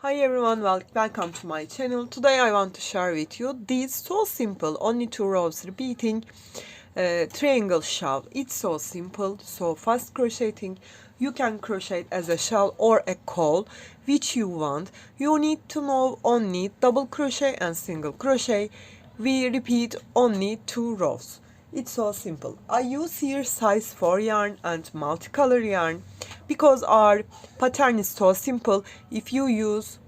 Hi everyone, welcome to my channel. Today I want to share with you these so simple, only 2 rows repeating triangle shawl. It's so simple, so fast crocheting. You can crochet as a shawl or a caul, which you want. You need to know only double crochet and single crochet. We repeat only 2 rows. It's so simple. I use here size 4 yarn and multicolor yarn because our pattern is so simple. If you use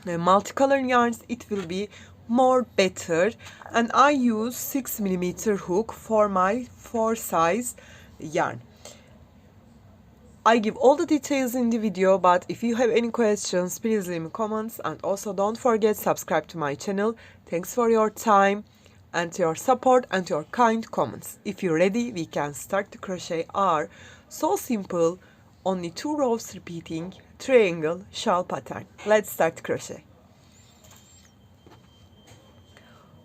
multicolor yarns, it will be more better. And I use 6mm hook for my 4 size yarn. I give all the details in the video, but if you have any questions, please leave me comments, and also don't forget subscribe to my channel. Thanks for your time and your support and your kind comments. If you're ready, we can start to crochet our so simple, only 2 rows repeating triangle shawl pattern. Let's start crochet.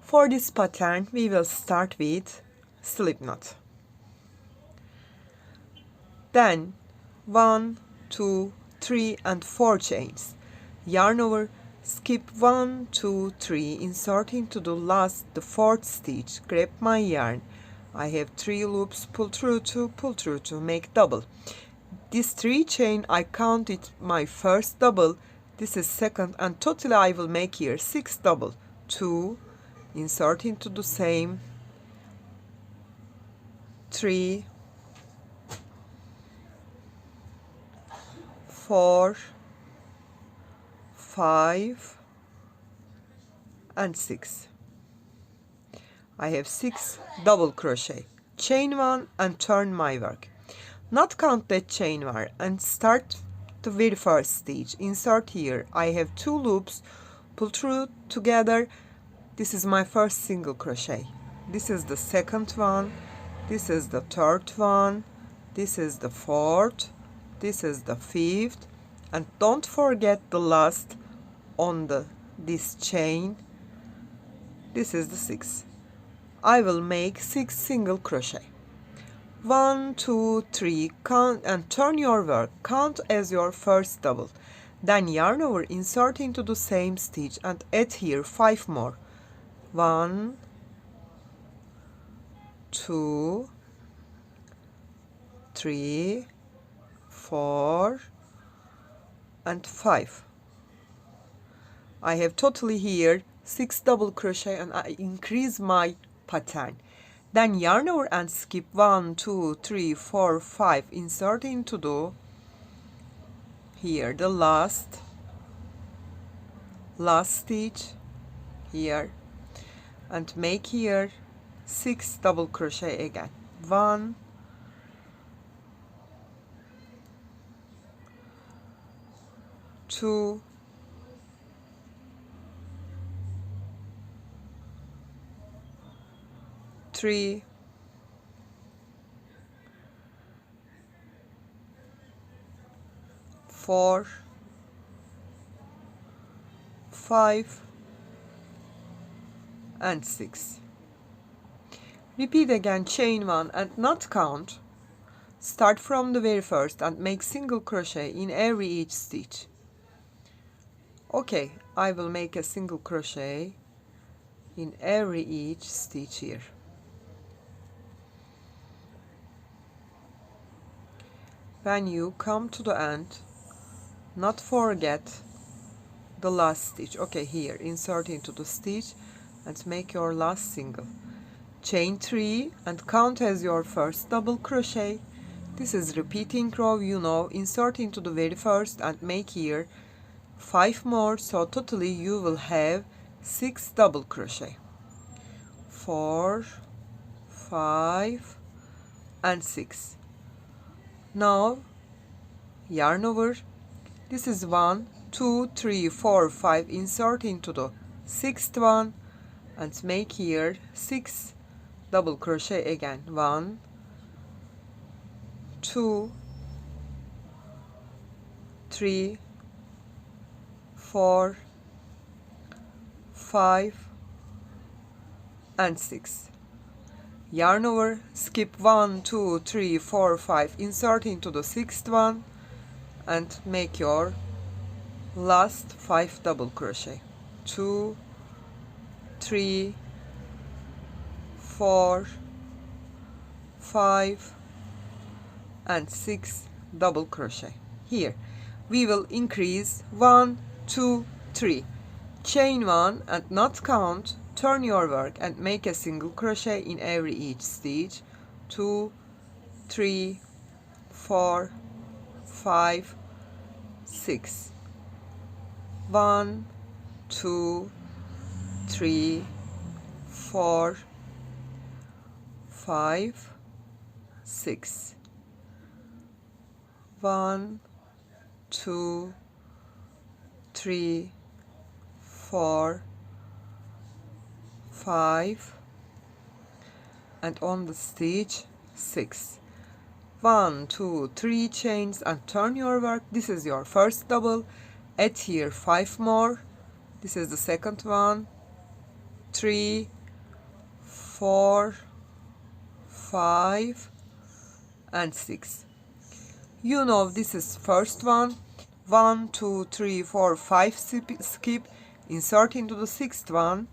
For this pattern, we will start with slip knot. Then 1, 2, 3 and 4 chains. Yarn over, skip 1, 2, 3, insert into the 4th stitch. Grab my yarn. I have 3 loops, pull through 2, make double. This 3 chain, I count it my first double. This is second, and totally I will make here 6 double. 2, insert into the same, 3, 4, 5 and 6. I have 6 double crochet, chain 1 and turn my work. Not count that chain 1 and start the very first stitch. Insert here. I have 2 loops, pull through together. This is my first single crochet. This is the second one. This is the third one. This is the fourth. This is the fifth. And don't forget the last on this chain. This is the sixth. I will make 6 single crochet. 1, 2, 3, count and turn your work. Count as your first double. Then yarn over, insert into the same stitch and add here 5 more. 1, 2, 3, 4 and 5. I have totally here 6 double crochet, and I increase my pattern. Then yarn over and skip 1, 2, 3, 4, 5. Insert into the last stitch here, and make here 6 double crochet again. 1, 2, 3, 4, 5 and 6. Repeat again chain 1 and not count. Start from the very first and make single crochet in every each stitch. Okay, I will make a single crochet in every each stitch here. When you come to the end, not forget the last stitch. Okay, here insert into the stitch and make your last single. Chain 3 and count as your first double crochet. This is repeating row, you know. Insert into the very first and make here 5 more, so totally you will have 6 double crochet. 4, 5 and 6. Now yarn over. This is 1, 2, 3, 4, 5. Insert into the 6th one and make here 6 double crochet again. 1, 2, 3, 4, 5 and 6. Yarn over, skip 1, 2, 3, 4, 5, insert into the 6th one and make your last 5 double crochet, 2, 3, 4, 5 and 6 double crochet. Here we will increase 1, 2, 3, chain 1 and not count, turn your work and make a single crochet in every each stitch, 2, 3, 4, 5, 6, 1, 2, 3, 4, 5, 6, 1, 2, 3, 4, 5 and on the stitch 6, 1, 2, 3 chains and turn your work. This is your first double. Add here 5 more. This is the second one, 3, 4, 5 and 6. You know this is first one. 1, 2, 3, 4, 5 skip, insert into the sixth one,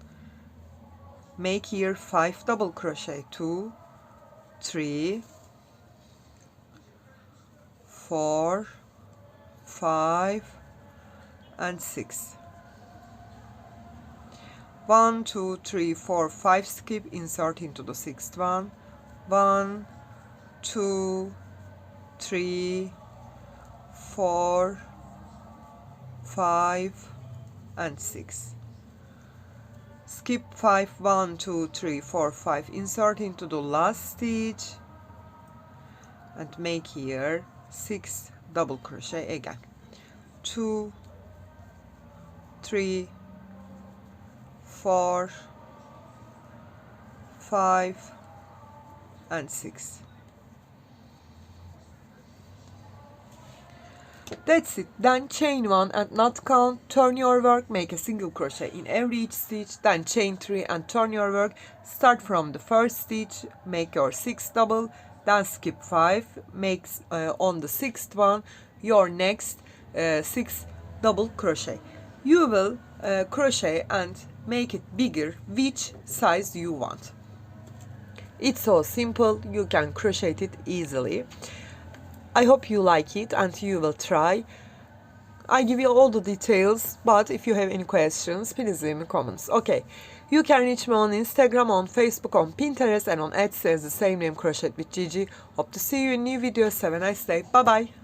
make here 5 double crochet, 2, 3, 4, 5 and 6. 1, 2, 3, 4, 5 skip, insert into the sixth one, 1, 2, 3, 4, 5 and 6. Skip 5, 1, 2, 3, 4, 5, insert into the last stitch and make here 6 double crochet again, 2, 3, 4, 5 and 6. That's it. Then chain 1 and not count, turn your work, make a single crochet in every each stitch, then chain 3 and turn your work, start from the first stitch, make your 6 double, then skip 5, make on the sixth one your next 6 double crochet. You will crochet and make it bigger which size you want. It's so simple, you can crochet it easily. I hope you like it and you will try. I give you all the details, but if you have any questions, please leave in the comments. Okay, you can reach me on Instagram, on Facebook, on Pinterest and on Etsy as the same name, Crochet with Gigi. Hope to see you in new videos. Have a nice day. Bye bye.